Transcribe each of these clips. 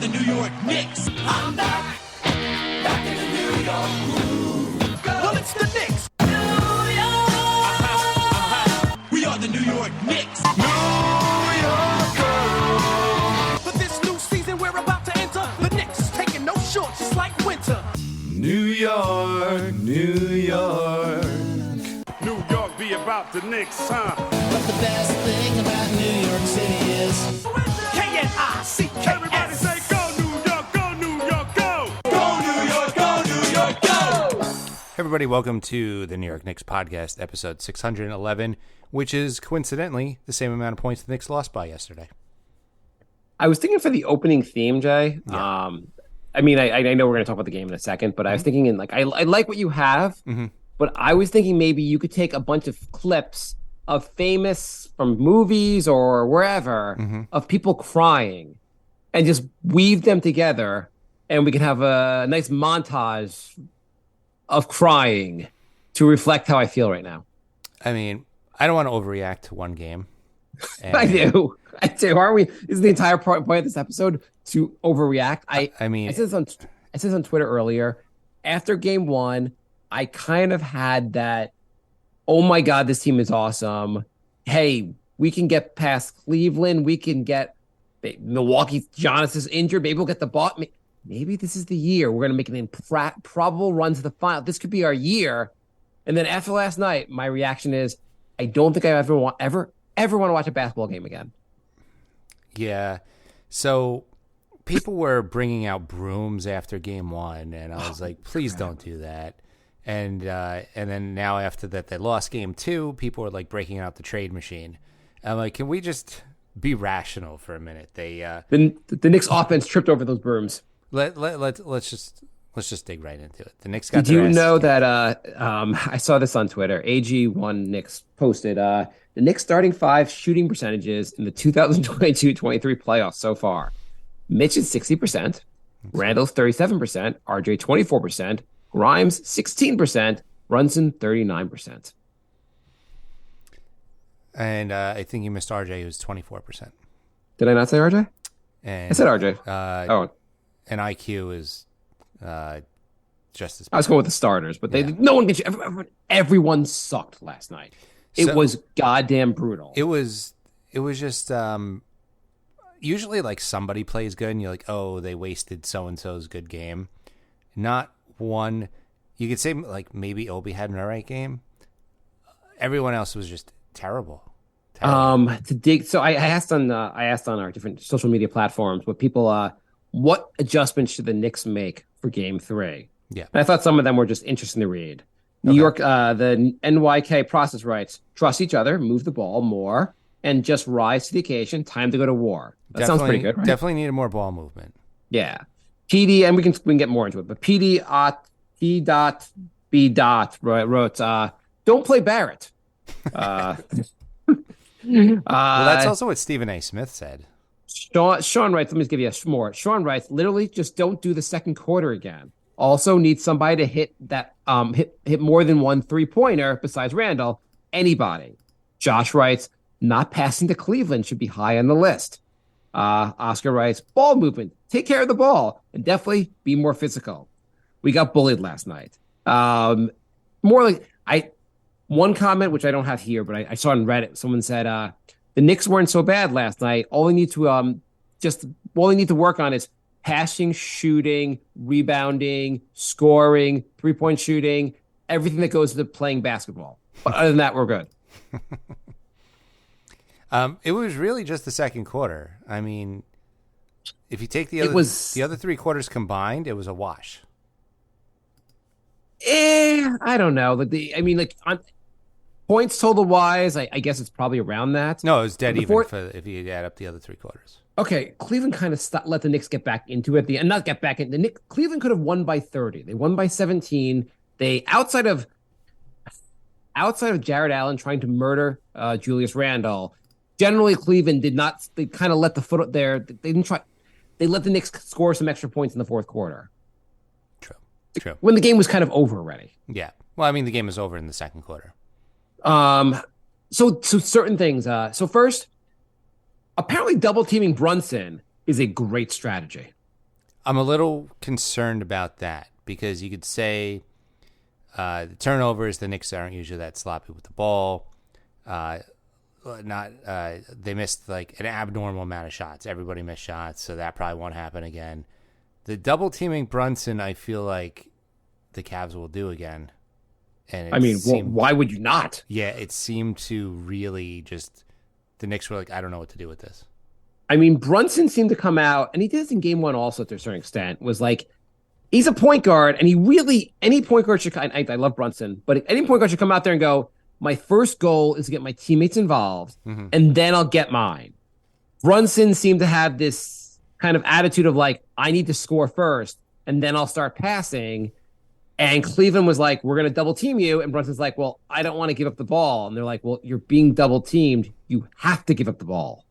the New York Knicks. I'm back in the New York groove. Well, it's the Knicks. New York. We are the New York Knicks. New York. For this new season we're about to enter, the Knicks taking no shorts just like winter. New York, New York. New York be about the Knicks, huh? But the best thing about New York City is K-N-I-C-K-S. Everybody say go New York, go New York, go! Go New York, go New York, go! Hey everybody, welcome to the New York Knicks podcast, episode 611, which is coincidentally the same amount of points the Knicks lost by yesterday. I was thinking for the opening theme, Jay. Yeah. I mean, I know we're going to talk about the game in a second, but I was thinking I like what you have, but I was thinking maybe you could take a bunch of clips of famous from movies or wherever of people crying and just weave them together, and we can have a nice montage of crying to reflect how I feel right now. I mean, I don't want to overreact to one game. And I do. Aren't we? This is the entire point of this episode to overreact. I said this on Twitter earlier. After game one, I kind of had that, oh my God, this team is awesome. Hey, we can get past Cleveland. We can get Milwaukee. Giannis is injured. Maybe we'll get the ball. Maybe this is the year we're going to make an improbable run to the final. This could be our year. And then after last night, my reaction is, I don't think I ever want to watch a basketball game again. Yeah. So people were bringing out brooms after game one, and I was like, please don't do that. And then now after that they lost game two, people were like breaking out the trade machine. I'm like, can we just be rational for a minute? They the Knicks offense tripped over those brooms. Let's just dig right into it. The Knicks got. Did you know that? I saw this on Twitter. AG1 Knicks posted the Knicks starting five shooting percentages in the 2022-23 playoffs so far. Mitch is 60%, Randall's 37%, RJ 24%, Grimes 16%, Brunson 39%. And I think you missed RJ, who's 24%. Did I not say RJ? And I said RJ. And IQ is just as bad. I was going with the starters, but no one gets you. Everyone sucked last night. It was goddamn brutal. It was just usually like somebody plays good and you're like, oh, they wasted so-and-so's good game. Not one. You could say like maybe Obi had an all right game. Everyone else was just terrible. To dig. So I asked on our different social media platforms what adjustments should the Knicks make for game three? Yeah. And I thought some of them were just interesting to read. New York, the NYK process writes, trust each other, move the ball more, and just rise to the occasion. Time to go to war. That sounds pretty good, right? Definitely needed more ball movement. Yeah. PD, and we can get more into it, but PD T.B. wrote, don't play Barrett. Well, that's also what Stephen A. Smith said. Sean writes, let me give you more. Sean writes, literally just don't do the second quarter again. Also need somebody to hit that hit more than one 3-pointer besides Randall. Anybody. Josh writes, not passing to Cleveland should be high on the list. Oscar writes, ball movement, take care of the ball, and definitely be more physical. We got bullied last night. One comment, which I don't have here, but I saw on Reddit, someone said, the Knicks weren't so bad last night. All they need to work on is passing, shooting, rebounding, scoring, 3-point shooting, everything that goes into playing basketball. But other than that, we're good. It was really just the second quarter. I mean, if you take the other three quarters combined, it was a wash. I don't know. On points total wise, I guess it's probably around that. No, it was dead even if you add up the other three quarters. Okay, Cleveland kind of let the Knicks get back into it. Cleveland could have won by 30. They won by 17. They outside of Jared Allen trying to murder Julius Randle. Generally, Cleveland did not. They kind of let the foot there. They didn't try. They let the Knicks score some extra points in the fourth quarter. True. When the game was kind of over already. Yeah. Well, I mean, the game was over in the second quarter. So certain things. So first, apparently double teaming Brunson is a great strategy. I'm a little concerned about that because you could say the turnovers, the Knicks aren't usually that sloppy with the ball. They missed like an abnormal amount of shots. Everybody missed shots, so that probably won't happen again. The double teaming Brunson, I feel like the Cavs will do again. And why would you not? Yeah, it seemed to really just the Knicks were like, I don't know what to do with this. I mean, Brunson seemed to come out, and he did this in game one also to a certain extent, was like, he's a point guard, and any point guard should, I love Brunson, but any point guard should come out there and go, my first goal is to get my teammates involved, and then I'll get mine. Brunson seemed to have this kind of attitude of like, I need to score first, and then I'll start passing. And Cleveland was like, we're going to double team you. And Brunson's like, well, I don't want to give up the ball. And they're like, well, you're being double teamed. You have to give up the ball.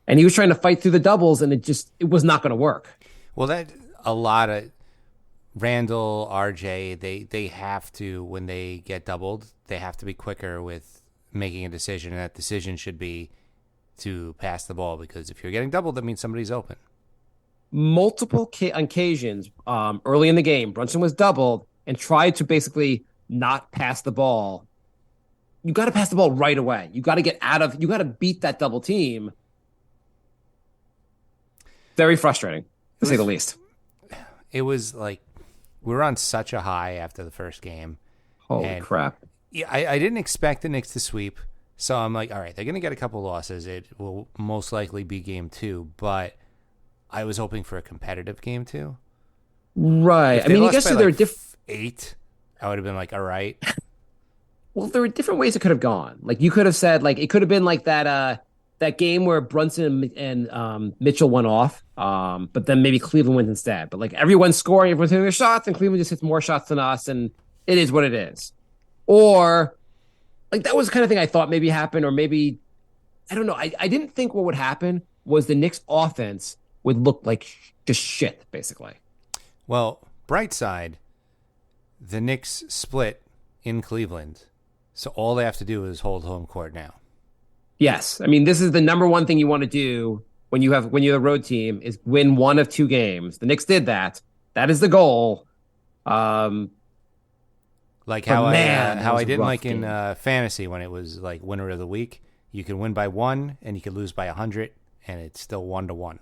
And he was trying to fight through the doubles, and it was not going to work. Well, that a lot of Randall, RJ, they have to, when they get doubled, they have to be quicker with making a decision. And that decision should be to pass the ball, because if you're getting doubled, that means somebody's open. Multiple occasions early in the game, Brunson was doubled and tried to basically not pass the ball. You got to pass the ball right away. You got to beat that double team. Very frustrating, to say the least. It was like we were on such a high after the first game. Holy crap. Yeah, I didn't expect the Knicks to sweep. So I'm like, all right, they're going to get a couple losses. It will most likely be game 2, but I was hoping for a competitive game 2. Right. I mean, I guess by there are 8. I would have been like, all right. Well, there were different ways it could have gone. Like you could have said, like it could have been like that game where Brunson and Mitchell went off, but then maybe Cleveland wins instead. But like everyone's scoring, everyone's hitting their shots, and Cleveland just hits more shots than us, and it is what it is. Or like that was the kind of thing I thought maybe happened, or maybe I don't know. I didn't think what would happen was the Knicks' offense would look like just shit, basically. Well, bright side, the Knicks split in Cleveland, so all they have to do is hold home court now. Yes, I mean this is the number one thing you want to do when you're a road team is win one of 2 games. The Knicks did that. That is the goal. Like how I didn't like in fantasy when it was like winner of the week. You can win by 1 and you can lose by 100, and it's still 1-1.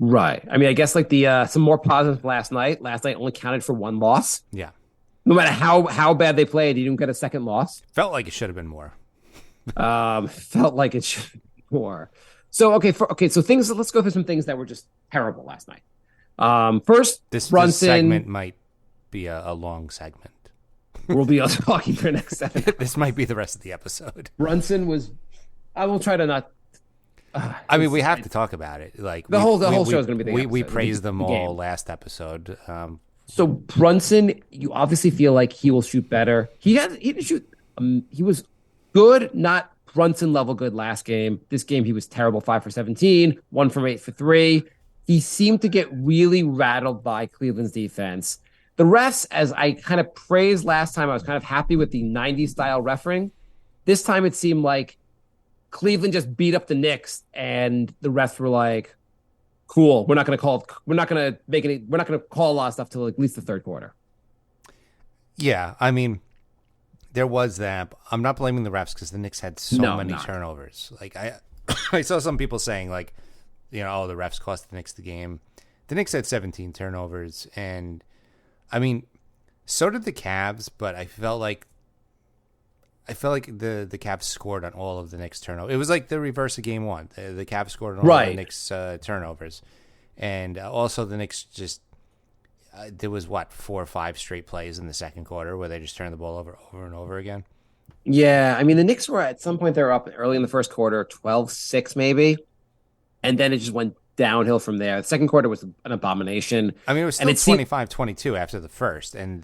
Right. I mean, I guess like the some more positives last night. Last night only counted for 1 loss. Yeah. No matter how bad they played, you didn't get a second loss. Felt like it should have been more. Felt like it should be more. So so things. Let's go through some things that were just terrible last night. First, this segment might be a long segment. We'll be talking for the next 7 hours. This might be the rest of the episode. Brunson was. I will try to not. I mean, we have to talk about it. Like the whole show is going to be. We praised them all last episode. So Brunson, you obviously feel like he will shoot better. He didn't shoot. He was good, not Brunson level good last game. This game he was terrible. 5 for 17, 1 from 8 for 3. He seemed to get really rattled by Cleveland's defense. The refs, as I kind of praised last time, I was kind of happy with the 90s style refereing. This time it seemed like Cleveland just beat up the Knicks, and the refs were like, "Cool, we're not going to call a lot of stuff till at least the third quarter." Yeah, I mean, there was that. I'm not blaming the refs because the Knicks had so many turnovers. Like I saw some people saying like, the refs cost the Knicks the game. The Knicks had 17 turnovers, and I mean, so did the Cavs, but I felt like the Cavs scored on all of the Knicks turnovers. It was like the reverse of game 1. The Cavs scored on all of the Knicks turnovers. And also the Knicks just there was 4 or 5 straight plays in the second quarter where they just turned the ball over and over again. Yeah, I mean, the Knicks were at some point they were up early in the first quarter, 12-6 maybe. And then it just went downhill from there. The second quarter was an abomination. I mean, it was still 25-22 after the first, and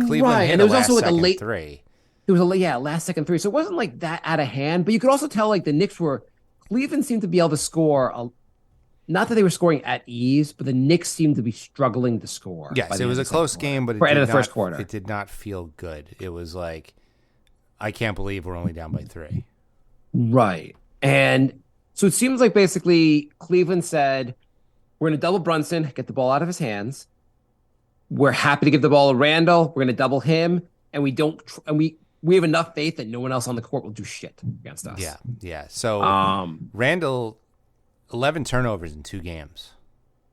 Cleveland hit and there was last also like second a late 3. There was last second 3. So it wasn't like that out of hand, but you could also tell like the Knicks Cleveland seemed to be able to score not that they were scoring at ease, but the Knicks seemed to be struggling to score. Yes, it was a close game, but first quarter. It did not feel good. It was like, I can't believe we're only down by 3. Right. And so it seems like basically Cleveland said, We're going to double Brunson, get the ball out of his hands. We're happy to give the ball to Randall. We're going to double him, and we have enough faith that no one else on the court will do shit against us. Yeah. So Randall, 11 turnovers in 2 games.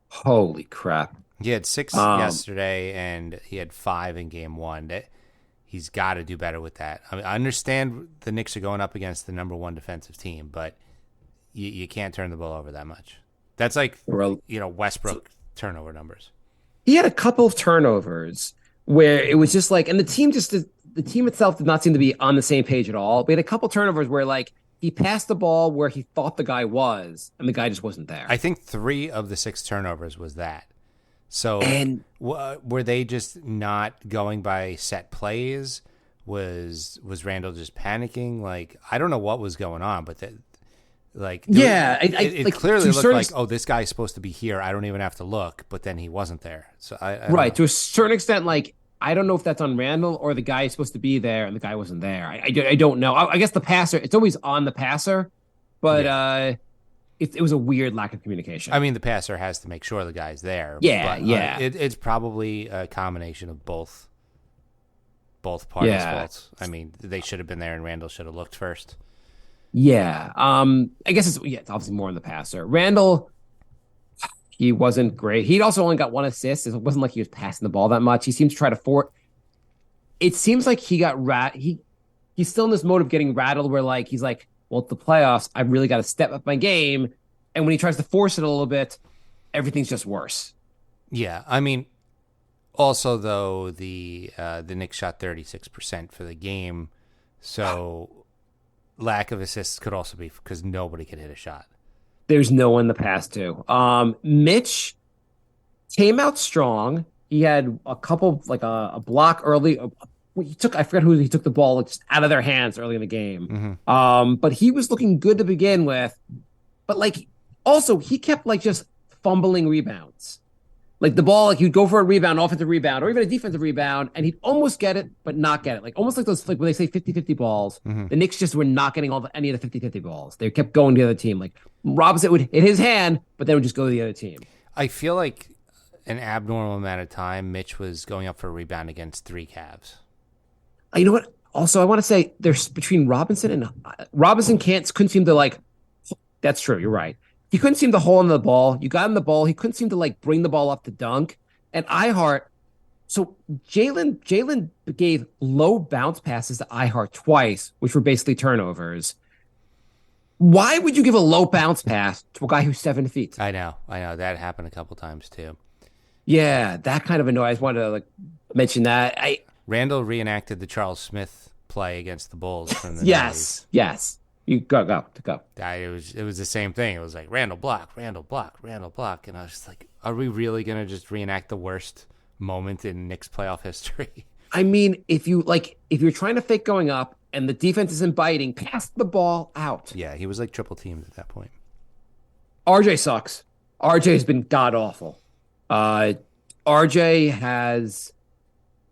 Holy crap! He had 6 yesterday, and he had 5 in game 1. He's got to do better with that. I mean, I understand the Knicks are going up against the number 1 defensive team, but you can't turn the ball over that much. That's like Westbrook turnover numbers. He had a couple of turnovers where it was just like, and the team itself did not seem to be on the same page at all. We had a couple turnovers where like he passed the ball where he thought the guy was, and the guy just wasn't there. I think 3 of the 6 turnovers was that. So were they just not going by set plays? Was Randall just panicking? Like, I don't know what was going on, but it clearly looked like, oh, this guy's supposed to be here. I don't even have to look, but then he wasn't there. So to a certain extent, like I don't know if that's on Randall or the guy is supposed to be there and the guy wasn't there. I don't know. I guess the passer, it's always on the passer, but it was a weird lack of communication. I mean, the passer has to make sure the guy's there. Yeah, but, it's probably a combination of both parties' faults. I mean, they should have been there, and Randall should have looked first. Yeah. I guess it's obviously more on the passer. Randall, he wasn't great. He'd also only got 1 assist. It wasn't like he was passing the ball that much. He seems to try to it seems like he got he's still in this mode of getting rattled where like he's like, well, it's the playoffs. I've really got to step up my game. And when he tries to force it a little bit, everything's just worse. Yeah. I mean, also though, the Knicks shot 36% for the game. So lack of assists could also be because nobody could hit a shot. There's no one to pass to. Mitch came out strong. He had a couple, like a block early. I forgot who he took the ball just out of their hands early in the game. Mm-hmm. But he was looking good to begin with. But like, also he kept like just fumbling rebounds. Like the ball, like he'd go for a rebound, offensive rebound, or even a defensive rebound, and he'd almost get it, but not get it. Like almost like those, like when they say 50-50 balls, the Knicks just were not getting any of the 50-50 balls. They kept going to the other team. Like Robinson would hit his hand, but then would just go to the other team. I feel like an abnormal amount of time Mitch was going up for a rebound against 3 Cavs. You know what? Also, I want to say there's between Robinson and Robinson couldn't seem to like. That's true. You're right. He couldn't seem to hold on to the ball. You got him the ball. He couldn't seem to like bring the ball up to dunk. And Ihart, so Jalen gave low bounce passes to Ihart twice, which were basically turnovers. Why would you give a low bounce pass to a guy who's 7 feet? I know. That happened a couple times too. Yeah, that kind of annoyed. I just wanted to like mention that. Randall reenacted the Charles Smith play against the Bulls from the Yes. You go. It was the same thing. It was like Randall block, and I was just like, are we really gonna just reenact the worst moment in Knicks playoff history? I mean, if you're trying to fake going up and the defense isn't biting, pass the ball out. Yeah, he was like triple teamed at that point. RJ sucks. RJ has been god awful. RJ has.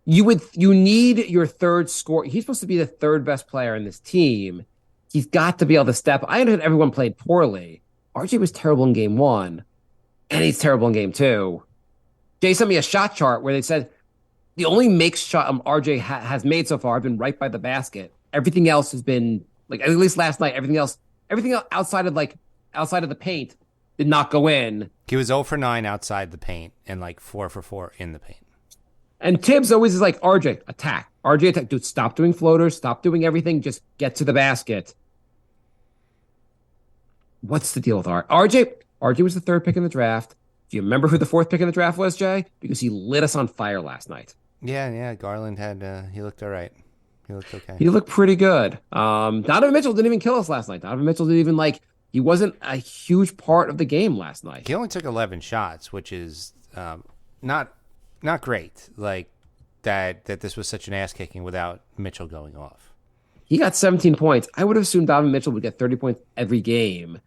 You need your third score. He's supposed to be the 3rd best player in this team. He's got to be able to step. I understand everyone played poorly. RJ was terrible in game 1, and he's terrible in game 2. Jay sent me a shot chart where they said the only makes shot RJ has made so far have been right by the basket. Everything else has been like, at least last night. Everything else outside of the paint did not go in. He was 0 for 9 outside the paint and like 4 for 4 in the paint. And Tibbs always is like, RJ, attack. RJ, attack. Dude, stop doing floaters. Stop doing everything. Just get to the basket. What's the deal with RJ? RJ was the 3rd pick in the draft. Do you remember who the 4th pick in the draft was, Jay? Because he lit us on fire last night. Yeah. Garland he looked all right. He looked okay. He looked pretty good. Donovan Mitchell didn't even kill us last night. Donovan Mitchell didn't even he wasn't a huge part of the game last night. He only took 11 shots, which is not great. Like that this was such an ass kicking without Mitchell going off. He got 17 points. I would have assumed Donovan Mitchell would get 30 points every game.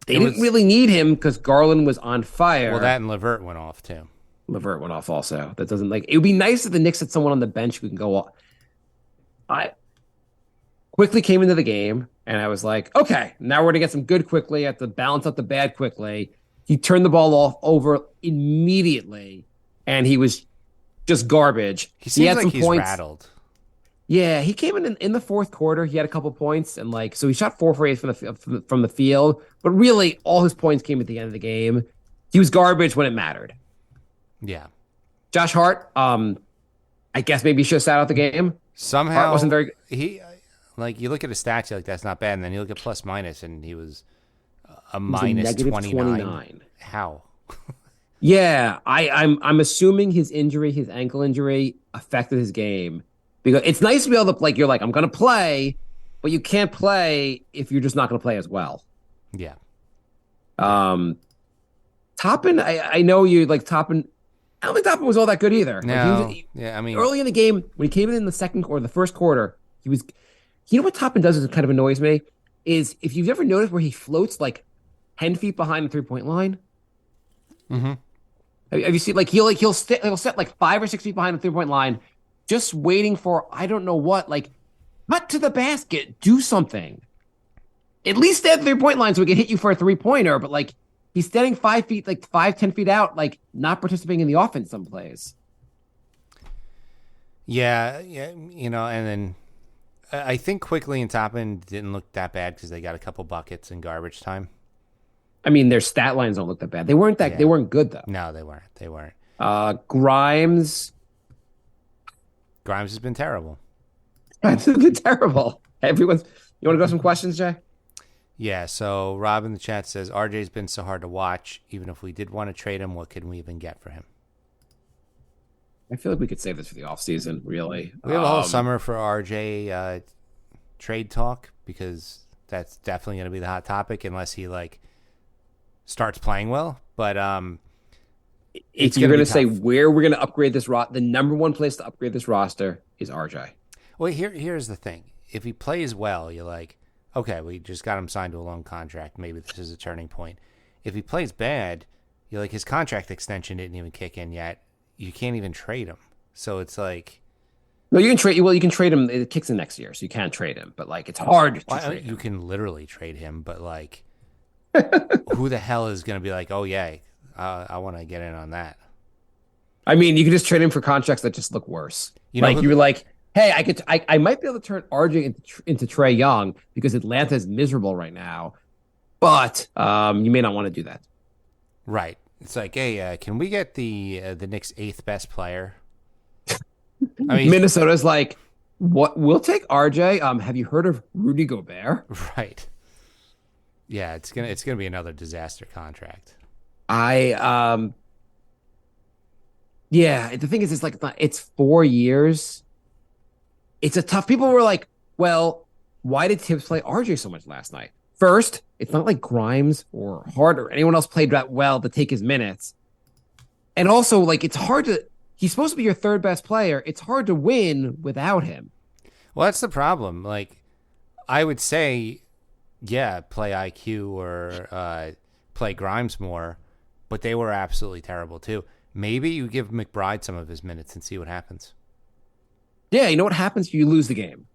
They didn't really need him because Garland was on fire. Well, that and LeVert went off too. LeVert went off also. That doesn't it would be nice if the Knicks had someone on the bench who can go off. I quickly came into the game and I was like, okay, now we're gonna get some good quickly. I have to balance out the bad quickly. he turned the ball off over immediately, and he was just garbage. He seems had like some he's points. rattled. Yeah, he came in the fourth quarter. He had a couple points, and so he shot 4 for 8 from the field. But really, all his points came at the end of the game. He was garbage when it mattered. Yeah. Josh Hart, I guess maybe he should have sat out the game. Somehow Hart wasn't very. He you look at his stats, you're like that's not bad, and then you look at plus minus, and he was a He was minus negative 29. How? Yeah, I'm assuming his ankle injury, affected his game. Because it's nice to be able to you're like, I'm going to play, but you can't play if you're just not going to play as well. Yeah. Toppin, I know you like Toppin. I don't think Toppin was all that good either. No. I mean, early in the game, when he came in the second or the first quarter, he was. You know what Toppin does is kind of annoys me is if you've ever noticed where he floats 10 feet behind the 3-point line. Mm-hmm. Have you seen he'll set 5 or 6 feet behind the 3-point line, just waiting for I don't know what, cut to the basket, do something. At least stay at the 3-point line so we can hit you for a 3-pointer. But he's standing 5 feet, 10 feet out, not participating in the offense some plays. Yeah, and then I think Quickly and Toppin didn't look that bad because they got a couple buckets in garbage time. I mean, their stat lines don't look that bad. They weren't They weren't good though. No, they weren't. They weren't. Grimes has been terrible. Grimes has been terrible. You want to go some questions, Jay? Yeah. So Rob in the chat says RJ's been so hard to watch. Even if we did want to trade him, what could we even get for him? I feel like we could save this for the offseason, really. We have a whole summer for RJ trade talk because that's definitely going to be the hot topic unless he starts playing well. But if you're going to say where we're going to upgrade this the number one place to upgrade this roster is RJ. Well, here's the thing. If he plays well, you're like, okay, we just got him signed to a long contract. Maybe this is a turning point. If he plays bad, you're like, his contract extension didn't even kick in yet. You can't even trade him. So it's like... No, you can trade. Well, you can trade him. It kicks in next year, so you can't trade him. But it's hard to trade him. You can literally trade him, but who the hell is going to be like, oh yeah, I want to get in on that? I mean, you can just trade him for contracts that just look worse. You were like, hey, I might be able to turn RJ into Trae Young because Atlanta is miserable right now, but you may not want to do that. Right. It's like, hey, can we get the Knicks' 8th best player? I mean, Minnesota's like, what? We'll take RJ. Have you heard of Rudy Gobert? Right. Yeah, it's gonna be another disaster contract. Yeah. The thing is, it's 4 years. It's a tough. People were like, well, why did Tibbs play RJ so much last night? First, it's not like Grimes or Hart or anyone else played that well to take his minutes. And also, it's hard to... He's supposed to be your third best player. It's hard to win without him. Well, that's the problem. I would say, yeah, play IQ or play Grimes more, but they were absolutely terrible too. Maybe you give McBride some of his minutes and see what happens. Yeah, you know what happens? You lose the game.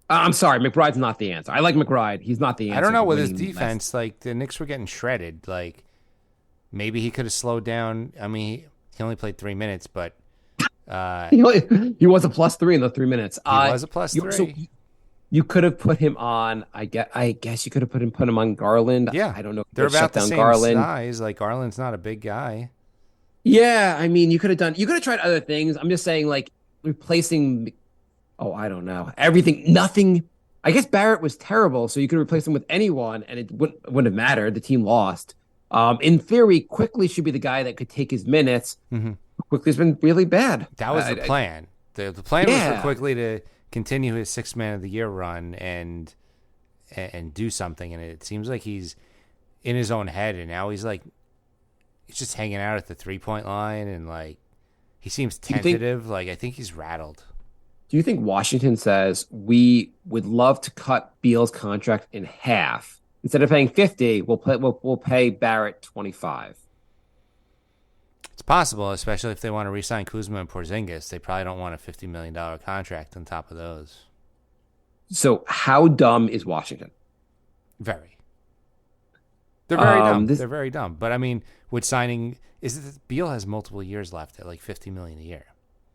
I'm sorry, McBride's not the answer. I like McBride. He's not the answer. I don't know with his defense. The Knicks were getting shredded. Maybe he could have slowed down. I mean, he only played 3 minutes, but he was a +3 in the 3 minutes. He was a +3. So you could have put him on. I guess you could have put him on Garland. Yeah, I don't know. They're about the same size. Garland's not a big guy. Yeah, I mean, you could have tried other things. I'm just saying, replacing. Oh, I don't know. Nothing. I guess Barrett was terrible, so you could replace him with anyone, and it wouldn't have mattered. The team lost. In theory, Quickly should be the guy that could take his minutes. Mm-hmm. Quickly's been really bad. That was the plan. The plan was for Quickly to continue his 6th Man of the Year run and do something, and it seems like he's in his own head, and now he's just hanging out at the 3-point line, and he seems tentative. I think he's rattled. Do you think Washington says we would love to cut Beal's contract in half? Instead of paying $50, we'll pay Barrett $25. It's possible, especially if they want to re-sign Kuzma and Porzingis. They probably don't want a $50 million contract on top of those. So how dumb is Washington? Very. They're very dumb. They're very dumb. But I mean, with signing, is it that Beal has multiple years left at like $50 million a year?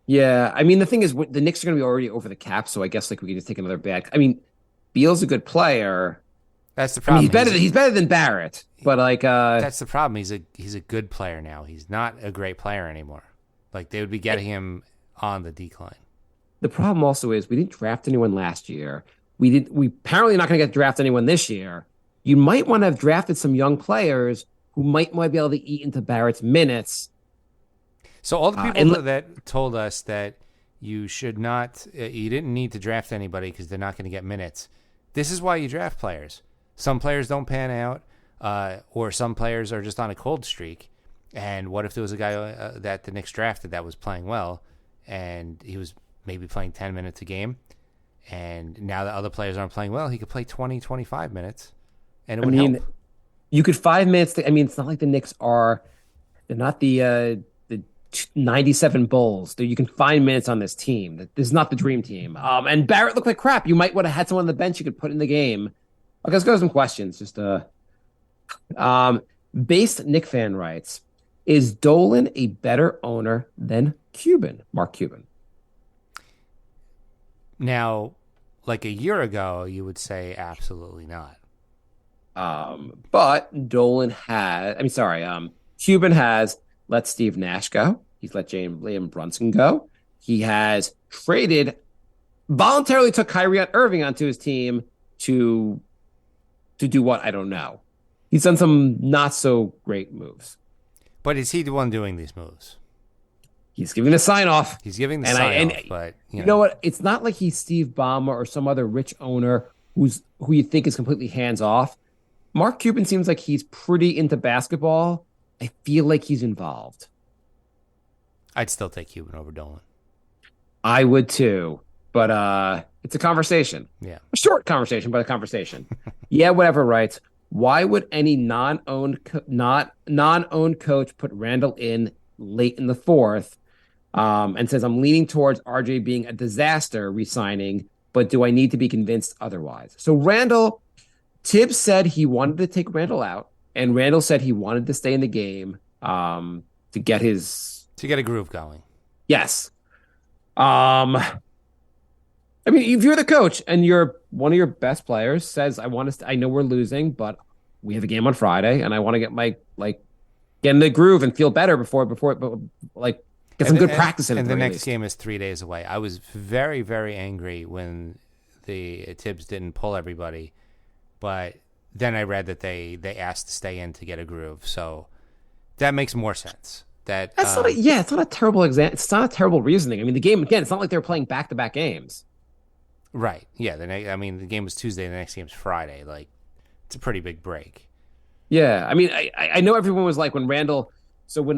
Yeah, I mean, the thing is, the Knicks are going to be already over the cap, so I guess like we could just take another bad. I mean, Beal's a good player. That's the problem. I mean, he's better than Barrett, but like that's the problem. He's a good player now. He's not a great player anymore. Like they would be getting him on the decline. The problem also is we didn't draft anyone last year. We apparently not going to get draft anyone this year. You might want to have drafted some young players who might be able to eat into Barrett's minutes. So all the people that told us that you should not, you didn't need to draft anybody because they're not going to get minutes. This is why you draft players. Some players don't pan out, or some players are just on a cold streak. And what if there was a guy that the Knicks drafted that was playing well, and he was maybe playing 10 minutes a game, and now that other players aren't playing well, he could play 20, 25 minutes, and it would help. You could 5 minutes. It's not like the Knicks they're not the 97 Bulls. You can find minutes on this team. This is not the dream team. And Barrett looked like crap. You might would have had someone on the bench you could put in the game. Okay, let's go to some questions. Just based Knick fan writes, is Dolan a better owner than Cuban? Mark Cuban. Now, like a year ago, you would say absolutely not. But Cuban has let Steve Nash go. He's let Liam Brunson go. He has voluntarily took Kyrie Irving onto his team to do what? I don't know. He's done some not so great moves. But is he the one doing these moves? He's giving the sign off. He's giving the sign off, but you know what? It's not like he's Steve Ballmer or some other rich owner who you think is completely hands off. Mark Cuban seems like he's pretty into basketball. I feel like he's involved. I'd still take Cuban over Dolan. I would too, but it's a conversation. Yeah, a short conversation, but a conversation. Yeah, whatever. Writes, why would any non-owned coach put Randall in late in the fourth? And says, I'm leaning towards RJ being a disaster re-signing, but do I need to be convinced otherwise? So Randall, Tibbs said he wanted to take Randall out, and Randall said he wanted to stay in the game to get a groove going. Yes. I mean, if you're the coach and one of your best players says, I know we're losing, but we have a game on Friday, and I want to get in the groove and feel better before get some good practice in it. And the next game is 3 days away. I was very, very angry when the Tibbs didn't pull everybody, but then I read that they asked to stay in to get a groove, so that makes more sense. It's not a terrible example. It's not a terrible reasoning. I mean, the game again. It's not like they're playing back-to-back games. Right. Yeah. The game was Tuesday. The next game's Friday. Like, it's a pretty big break. Yeah. I mean, I know everyone was like when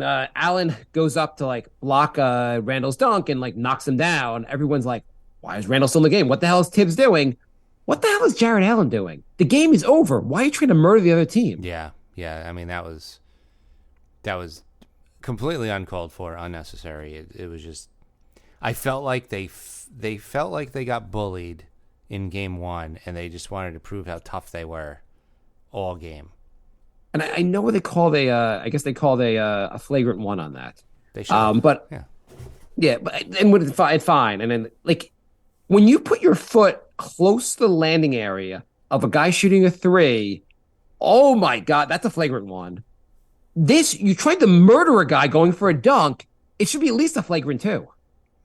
Allen goes up to block Randall's dunk and knocks him down, everyone's like, why is Randall still in the game? What the hell is Tibbs doing? What the hell is Jared Allen doing? The game is over. Why are you trying to murder the other team? Yeah. Yeah. I mean, that was completely uncalled for, unnecessary. It was just, I felt like they felt like they got bullied in game one, and they just wanted to prove how tough they were all game. And I know they called a flagrant one on that. They should. But it's fine. And then when you put your foot close to the landing area of a guy shooting a three, oh my God, that's a flagrant one. You tried to murder a guy going for a dunk. It should be at least a flagrant two.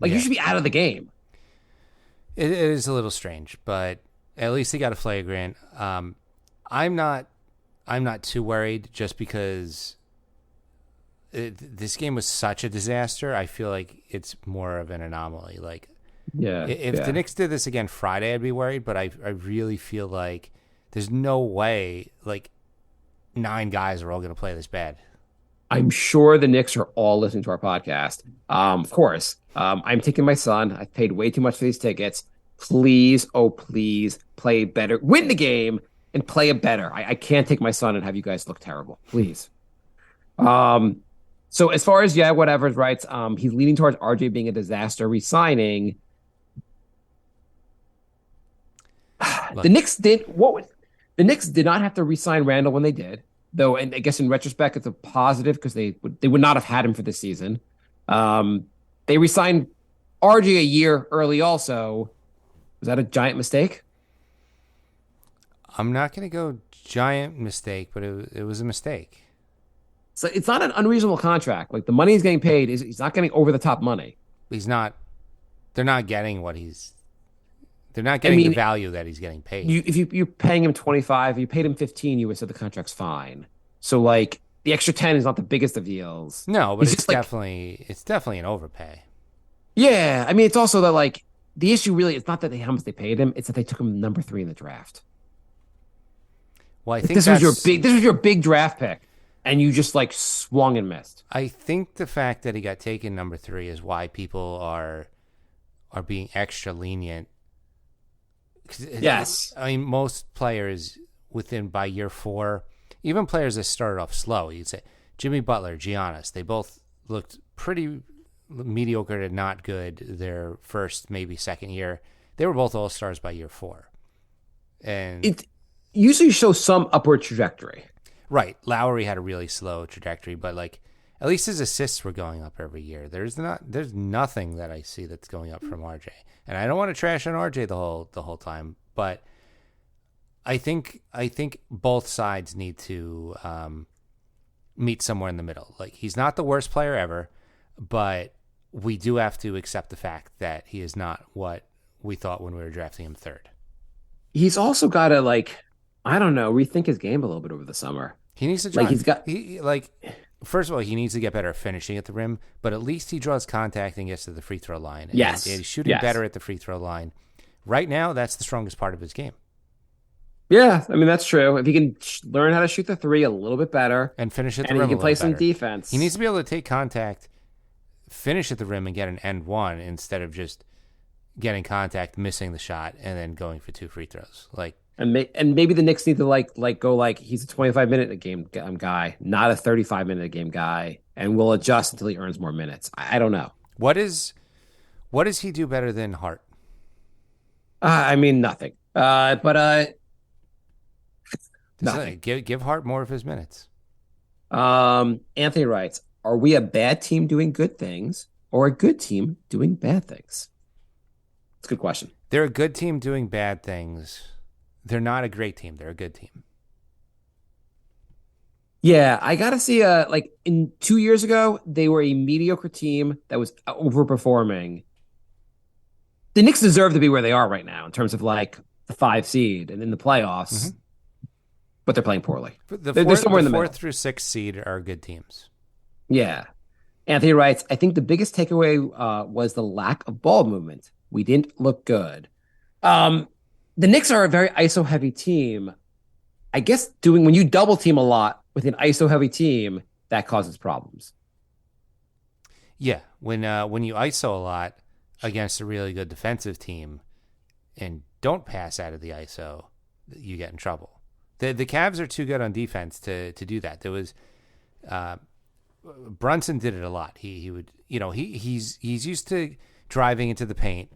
You should be out of the game. It is a little strange, but at least he got a flagrant. I'm not too worried just because this game was such a disaster. I feel like it's more of an anomaly. If the Knicks did this again Friday, I'd be worried, but I really feel like there's no way 9 guys are all going to play this bad. I'm sure the Knicks are all listening to our podcast. Of course. I'm taking my son. I've paid way too much for these tickets. Please, oh please, play better. Win the game and play it better. I can't take my son and have you guys look terrible. Please. So as far as whatever writes, he's leaning towards RJ being a disaster re-signing. The Knicks did not have to re-sign Randall when they did. though, and I guess in retrospect, it's a positive because they would not have had him for this season. They re-signed RJ a year early. Also, was that a giant mistake? I'm not going to go giant mistake, but it was a mistake. So it's not an unreasonable contract. Like the money he's getting paid he's not getting over the top money. He's not. They're not getting what he's. They're not getting the value that he's getting paid. If you're paying him 25, you paid him 15, you would say the contract's fine. So like the extra 10 is not the biggest of deals. No, but it's definitely an overpay. Yeah, I mean it's also that like the issue really is not that how much they paid him; it's that they took him number 3 in the draft. Well, I think this was your big draft pick, and you just like swung and missed. I think the fact that he got taken number 3 is why people are being extra lenient. Yes, I mean most players by year 4, even players that started off slow. You'd say Jimmy Butler, Giannis, they both looked pretty mediocre to not good their first, maybe second year. They were both all-stars by year 4. And it usually shows some upward trajectory. Right. Lowry had a really slow trajectory, but like at least his assists were going up every year. There's nothing that I see that's going up from RJ. And I don't want to trash on RJ the whole time, but I think both sides need to meet somewhere in the middle. Like he's not the worst player ever, but we do have to accept the fact that he is not what we thought when we were drafting him 3rd. He's also got to rethink his game a little bit over the summer. He needs to drive. First of all, he needs to get better at finishing at the rim, but at least he draws contact and gets to the free throw line. Yes. And he's shooting better at the free throw line. Right now, that's the strongest part of his game. Yeah, I mean, that's true. If he can learn how to shoot the 3 a little bit better and finish at the rim, and he can play some defense. He needs to be able to take contact, finish at the rim, and get an end one instead of just getting contact, missing the shot, and then going for 2 free throws. And maybe the Knicks need to go he's a 25-minute a game guy, not a 35-minute a game guy, and we'll adjust until he earns more minutes. I don't know. What does he do better than Hart? I mean nothing. Nothing. Give Hart more of his minutes. Anthony writes, "Are we a bad team doing good things or a good team doing bad things?" It's a good question. They're a good team doing bad things. They're not a great team. They're a good team. Yeah, I got to see in 2 years ago, they were a mediocre team that was overperforming. The Knicks deserve to be where they are right now in terms of the 5 seed and in the playoffs, but they're playing poorly. They're somewhere in the 4th through 6th seed are good teams. Yeah. Anthony writes, "I think the biggest takeaway was the lack of ball movement. We didn't look good." The Knicks are a very ISO-heavy team. I guess when you double team a lot with an ISO-heavy team, that causes problems. Yeah, when you ISO a lot against a really good defensive team and don't pass out of the ISO, you get in trouble. The Cavs are too good on defense to do that. There was Brunson did it a lot. He would he's used to driving into the paint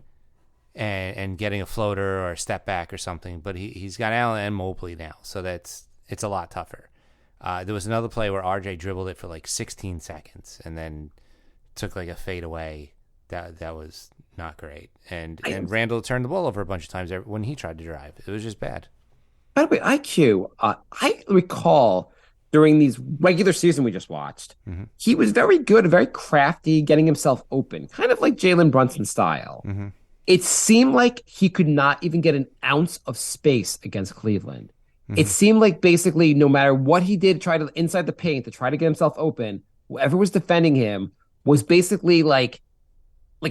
and getting a floater or a step back or something, but he's got Allen and Mobley now, so it's a lot tougher. There was another play where RJ dribbled it for 16 seconds and then took a fade away. That was not great. And Randall turned the ball over a bunch of times when he tried to drive. It was just bad. By the way, IQ, I recall during these regular season we just watched, he was very good, very crafty, getting himself open, kind of like Jalen Brunson style. Mm-hmm. It seemed like he could not even get an ounce of space against Cleveland. It seemed like basically no matter what he did, try to inside the paint to try to get himself open, whoever was defending him was basically like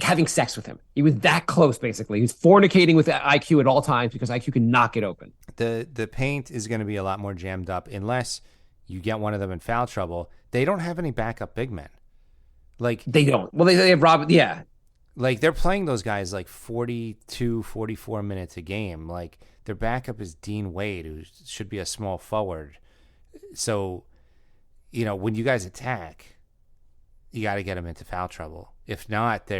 having sex with him. He was that close, basically. He was fornicating with IQ at all times because IQ could not get open. The paint is going to be a lot more jammed up unless you get one of them in foul trouble. They don't have any backup big men. They don't. Well, they have Rob. Yeah. They're playing those guys 42, 44 minutes a game. Their backup is Dean Wade, who should be a small forward. So, when you guys attack, you got to get them into foul trouble. If not,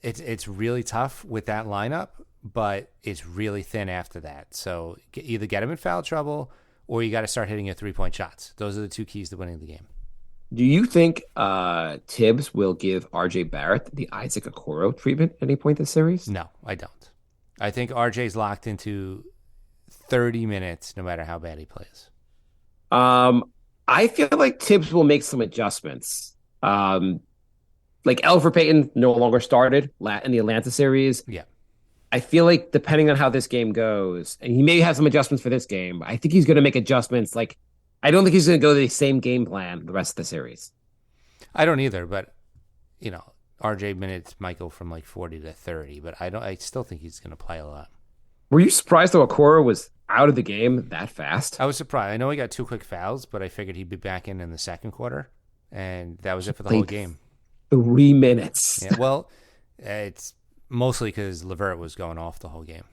it's really tough with that lineup, but it's really thin after that. So either get them in foul trouble or you got to start hitting your 3-point shots. Those are the two keys to winning the game. Do you think Tibbs will give R.J. Barrett the Isaac Okoro treatment at any point this series? No, I don't. I think RJ's locked into 30 minutes no matter how bad he plays. I feel like Tibbs will make some adjustments. Like Elfrid Payton no longer started in the Atlanta series. Yeah. I feel like depending on how this game goes, and he may have some adjustments for this game, I think he's going to make adjustments. Like, I don't think he's going to go to the same game plan the rest of the series. I don't either, but, RJ minutes might go from like 40 to 30, but I still think he's going to play a lot. Were you surprised though Okoro was out of the game that fast? I was surprised. I know he got 2 quick fouls, but I figured he'd be back in the second quarter, and that was it for the whole game. 3 minutes. Yeah, well, it's mostly because LeVert was going off the whole game.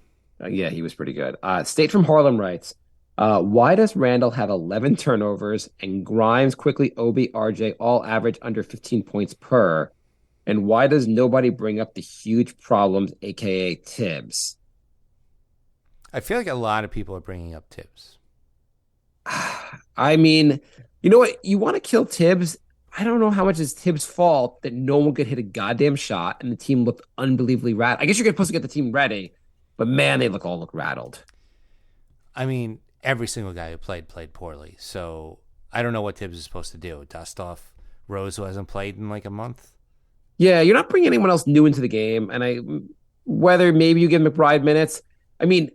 Yeah, he was pretty good. State from Harlem writes, why does Randall have 11 turnovers and Grimes, Quickly, Obi, RJ all average under 15 points per? And why does nobody bring up the huge problems, a.k.a. Tibbs? I feel like a lot of people are bringing up Tibbs. I mean, you know what? You want to kill Tibbs? I don't know how much is Tibbs' fault that no one could hit a goddamn shot and the team looked unbelievably rattled. I guess you're supposed to get the team ready, but man, they look rattled. I mean, every single guy who played poorly. So I don't know what Tibbs is supposed to do. Dust off Rose, who hasn't played in like a month? Yeah, you're not bringing anyone else new into the game. And whether maybe you give McBride minutes, I mean,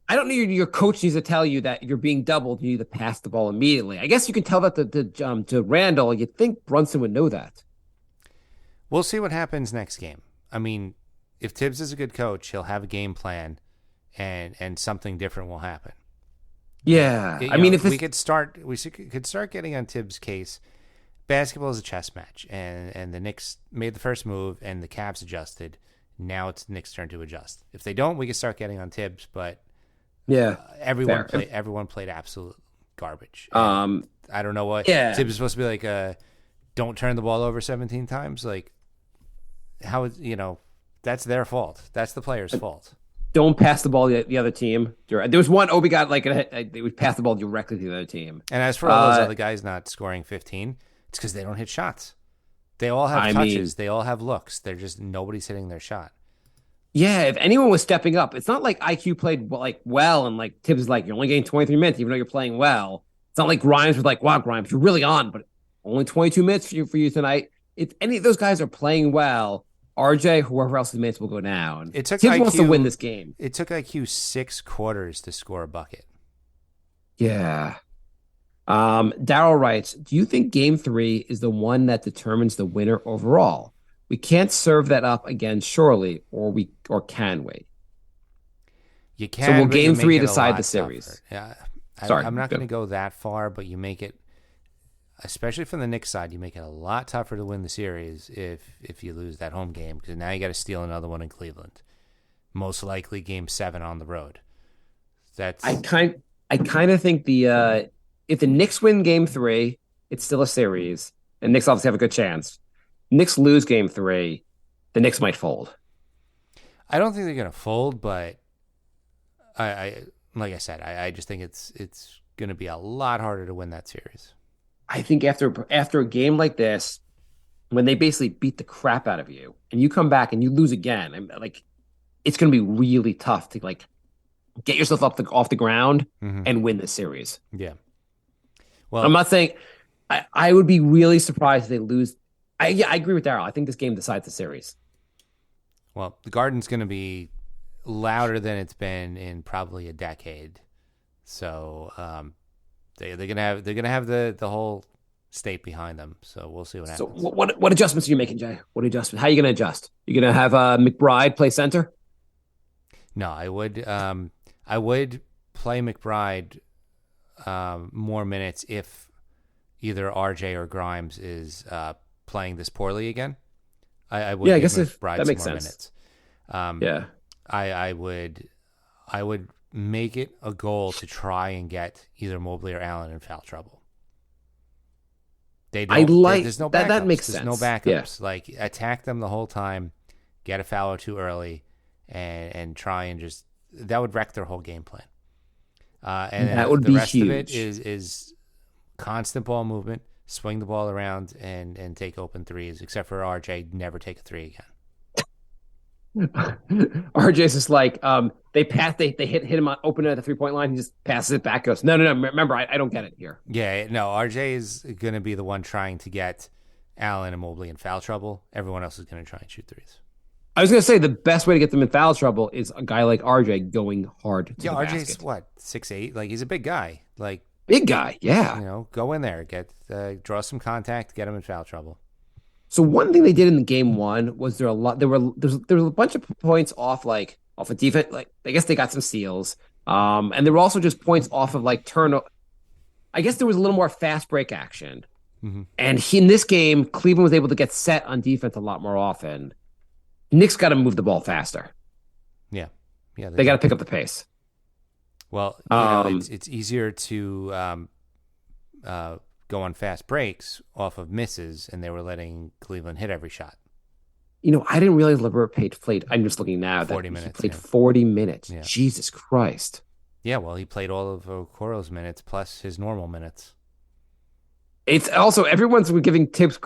I don't need your coach needs to tell you that you're being doubled. You need to pass the ball immediately. I guess you can tell that to Randall. You'd think Brunson would know that. We'll see what happens next game. I mean, if Tibbs is a good coach, he'll have a game plan, and something different will happen. Yeah, I mean, if we could start getting on Tibbs' case. Basketball is a chess match, and the Knicks made the first move, and the Cavs adjusted. Now it's the Knicks' turn to adjust. If they don't, we can start getting on Tibbs. But yeah, everyone played absolute garbage. I don't know what Tibbs is supposed to be like. Don't turn the ball over 17 times. Like, how is that's their fault. That's the player's fault. Don't pass the ball to the other team. There was one Obi got they would pass the ball directly to the other team. And as for all those other guys not scoring 15. It's because they don't hit shots. They all have touches. They all have looks. They're just nobody's hitting their shot. Yeah, if anyone was stepping up, it's not like IQ played well and like Tibbs is like, you're only getting 23 minutes even though you're playing well. It's not like Grimes was like, wow, Grimes, you're really on, but only 22 minutes for you tonight. If any of those guys are playing well, RJ, whoever else's minutes will go down. Tibbs wants to win this game. It took IQ 6 quarters to score a bucket. Yeah. Daryl writes, do you think game 3 is the one that determines the winner overall? We can't serve that up again, surely, or can we? You can. So will game 3 decide the series? Yeah. Sorry. I'm not going to go that far, but you make it, especially from the Knicks side, you make it a lot tougher to win the series if you lose that home game, because now you got to steal another one in Cleveland. Most likely game 7 on the road. I kind of think if the Knicks win game 3, it's still a series, and Knicks obviously have a good chance. Knicks lose game 3, the Knicks might fold. I don't think they're going to fold, but I like I said, I just think it's going to be a lot harder to win that series. I think after a game like this, when they basically beat the crap out of you, and you come back and you lose again, it's going to be really tough to get yourself off the ground and win this series. Yeah. Well, I'm not saying I would be really surprised if they lose. I agree with Daryl. I think this game decides the series. Well, the Garden's going to be louder than it's been in probably a decade. So they're going to have the whole state behind them. So we'll see what happens. So what adjustments are you making, Jay? What adjustments? How are you going to adjust? You're going to have McBride play center? No, I would play McBride more minutes if either RJ or Grimes is playing this poorly again. I would. Yeah, I guess if that makes more sense. Minutes. I would make it a goal to try and get either Mobley or Allen in foul trouble. There's no backups. That makes There's sense. no backups. Yeah. Like, attack them the whole time, get a foul or two early, and try and that would wreck their whole game plan. And that would the be rest huge. of it is constant ball movement, swing the ball around, and take open threes. Except for RJ, never take a three again. RJ's just like they hit him on open at the 3-point line. He just passes it back. Goes no. Remember, I don't get it here. Yeah, no. RJ is going to be the one trying to get Allen and Mobley in foul trouble. Everyone else is going to try and shoot threes. I was going to say the best way to get them in foul trouble is a guy like RJ going hard to the RJ's basket. what 6'8"? Like he's a big guy. Like big guy, yeah. Go in there, draw some contact, get him in foul trouble. So one thing they did in the game one was there was a bunch of points off of defense. Like I guess they got some steals. And there were also just points off of like turnover. I guess there was a little more fast break action. Mm-hmm. And in this game, Cleveland was able to get set on defense a lot more often. Knicks got to move the ball faster. Yeah. They got to pick up the pace. Well, it's easier to go on fast breaks off of misses, and they were letting Cleveland hit every shot. I didn't realize LeVert played. I'm just looking now. 40 minutes. He played 40 minutes. Yeah. Jesus Christ. Yeah, well, he played all of Okoro's minutes plus his normal minutes. It's also everyone's giving Tibbs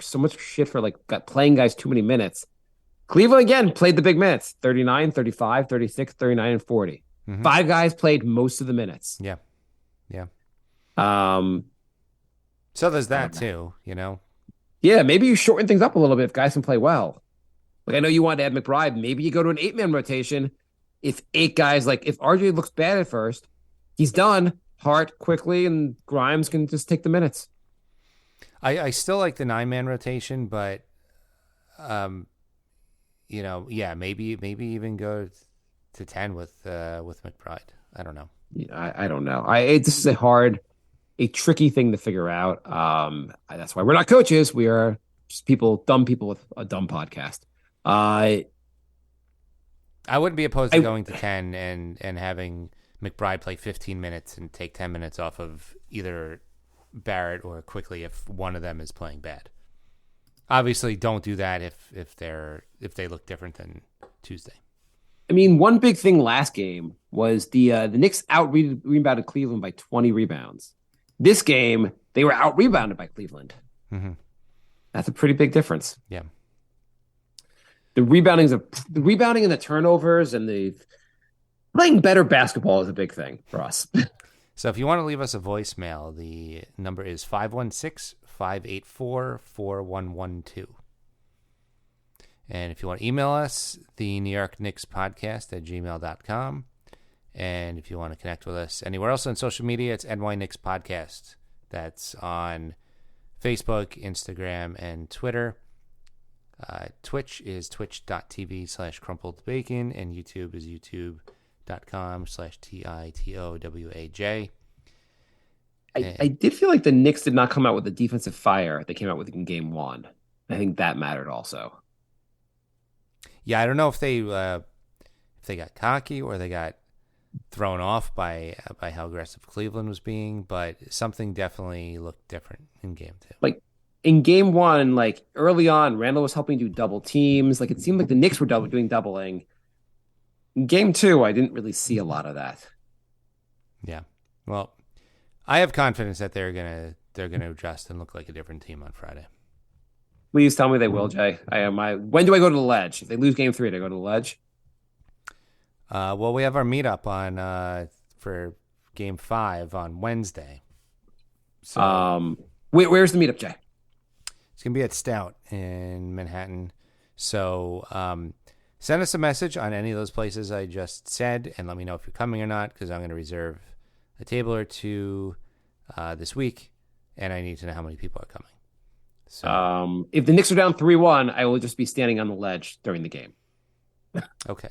so much shit for playing guys too many minutes. Cleveland again played the big minutes: 39, 35, 36, 39, and 40. Mm-hmm. 5 guys played most of the minutes. Yeah. So there's that too, Yeah, maybe you shorten things up a little bit if guys can play well. Like I know you wanted to add McBride. Maybe you go to an 8-man rotation. If 8 guys, if RJ looks bad at first, he's done. Hart quickly, and Grimes can just take the minutes. I still like the 9-man rotation, but maybe even go to 10 with McBride. I don't know. Yeah, I don't know. This is a tricky thing to figure out. That's why we're not coaches. We are just dumb people with a dumb podcast. I wouldn't be opposed to going to 10 and having McBride play 15 minutes and take 10 minutes off of either Barrett or Quickly if one of them is playing bad. Obviously, don't do that if they look different than Tuesday. I mean, one big thing last game was the Knicks rebounded Cleveland by 20 rebounds. This game, they were out-rebounded by Cleveland. Mm-hmm. That's a pretty big difference. Yeah. The rebounding and the turnovers and the playing better basketball is a big thing for us. So if you want to leave us a voicemail, the number is 516-584-4112. And if you want to email us, the New York Knicks podcast at gmail.com. And if you want to connect with us anywhere else on social media, it's NY Knicks Podcast. That's on Facebook, Instagram, and Twitter. Twitch is twitch.tv/crumpledbacon, and YouTube is youtube.com/TITOWAJ. I did feel like the Knicks did not come out with the defensive fire they came out with in game 1. I think that mattered also. Yeah, I don't know if they got cocky or they got thrown off by how aggressive Cleveland was being, but something definitely looked different in game 2. Like in game 1, early on, Randall was helping do double teams. It seemed like the Knicks were doing doubling. In game 2, I didn't really see a lot of that. Yeah, well, I have confidence that they're gonna adjust and look like a different team on Friday. Please tell me they will, Jay. When do I go to the ledge? If they lose game 3, do I go to the ledge? Well, we have our meetup on for game 5 on Wednesday. So, where's the meetup, Jay? It's gonna be at Stout in Manhattan. So, send us a message on any of those places I just said, and let me know if you're coming or not, because I'm going to reserve a table or two this week, and I need to know how many people are coming. So, if the Knicks are down 3-1, I will just be standing on the ledge during the game. Okay.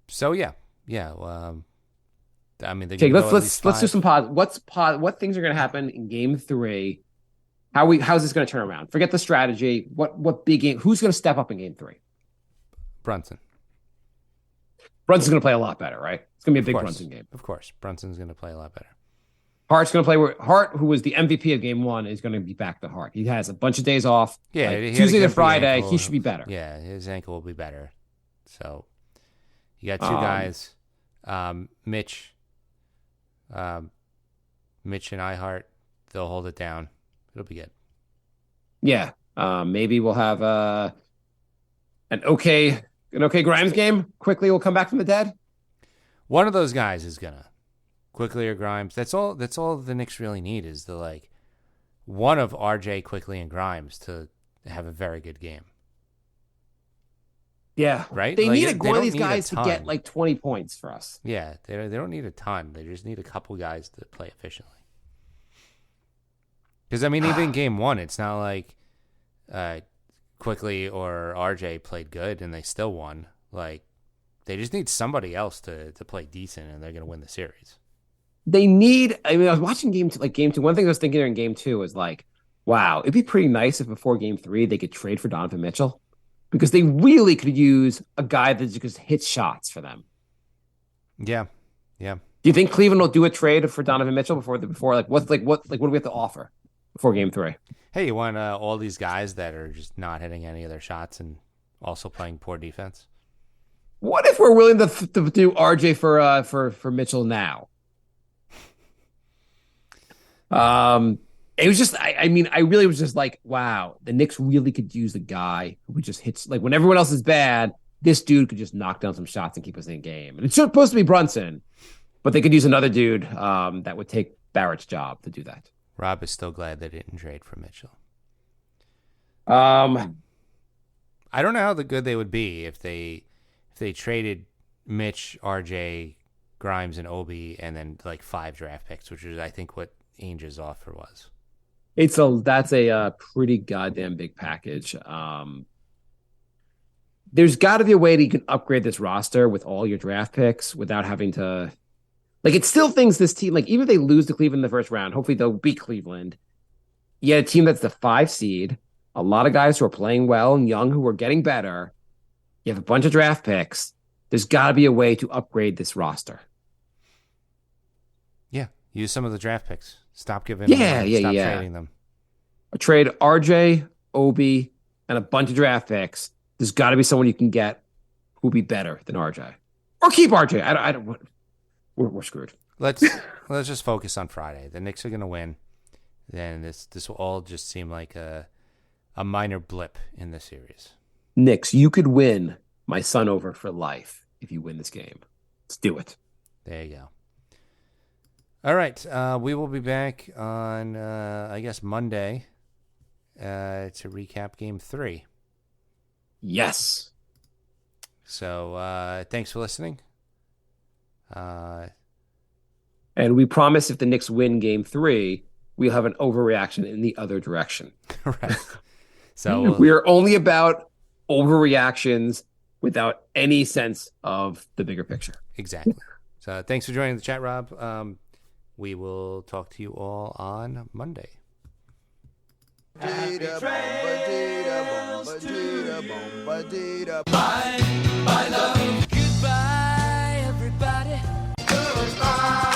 So yeah. I mean, okay. Let's do some pause. What things are going to happen in game 3? How's this going to turn around? Forget the strategy. What big game? Who's going to step up in game 3? Brunson's going to play a lot better, right? It's going to be a big Brunson game. Of course, Brunson's going to play a lot better. Hart's going to play. Hart, who was the MVP of game 1, is going to be back to Hart. He has a bunch of days off. Yeah, Tuesday to Friday, he should be better. Yeah, his ankle will be better. So you got 2 guys. Mitch and iHeart, they'll hold it down. It'll be good. Yeah. Maybe we'll have an okay Grimes game. Quickly will come back from the dead. One of those guys is gonna. Quickly or Grimes. That's all the Knicks really need is one of RJ, Quickly, and Grimes to have a very good game. Yeah. Right? They need one of these guys to get like 20 points for us. Yeah. They don't need a ton. They just need a couple guys to play efficiently. Because, I mean, even game one, it's not like Quickly or RJ played good and they still won. Like, they just need somebody else to play decent and they're going to win the series. They need, I was watching game two. One thing I was thinking during game two was like, wow, it'd be pretty nice if before game three they could trade for Donovan Mitchell because they really could use a guy that just hits shots for them. Yeah. Yeah. Do you think Cleveland will do a trade for Donovan Mitchell before what do we have to offer before game three? Hey, you want all these guys that are just not hitting any of their shots and also playing poor defense? What if we're willing to do RJ for Mitchell now? It was just, I really was just like, wow, the Knicks really could use a guy who just hits, like when everyone else is bad, this dude could just knock down some shots and keep us in game. And it's supposed to be Brunson, but they could use another dude that would take Barrett's job to do that. Rob is still glad they didn't trade for Mitchell. I don't know how good they would be if they traded Mitch, RJ, Grimes, and Obi, and then like 5 draft picks, which is I think what Ainge's offer was. That's a pretty goddamn big package. There's got to be a way that you can upgrade this roster with all your draft picks without having to. Like, it still thinks this team, like, even if they lose to Cleveland in the first round, hopefully they'll beat Cleveland. You had a team that's the 5 seed, a lot of guys who are playing well and young who are getting better. You have a bunch of draft picks. There's got to be a way to upgrade this roster. Yeah, use some of the draft picks. Stop giving stop trading them. A trade RJ, Obi, and a bunch of draft picks. There's got to be someone you can get who'll be better than RJ. Or keep RJ. I don't we're screwed. Let's just focus on Friday. The Knicks are going to win. Then this will all just seem like a minor blip in the series. Knicks, you could win my son over for life if you win this game. Let's do it. There you go. All right. We will be back on, I guess, Monday to recap Game 3. Yes. So thanks for listening. And we promise if the Knicks win Game 3, we'll have an overreaction in the other direction. Right. So we are only about overreactions without any sense of the bigger picture. Exactly. So thanks for joining the chat, Rob. We will talk to you all on Monday. Bye, bye, love. Goodbye, everybody. Goodbye.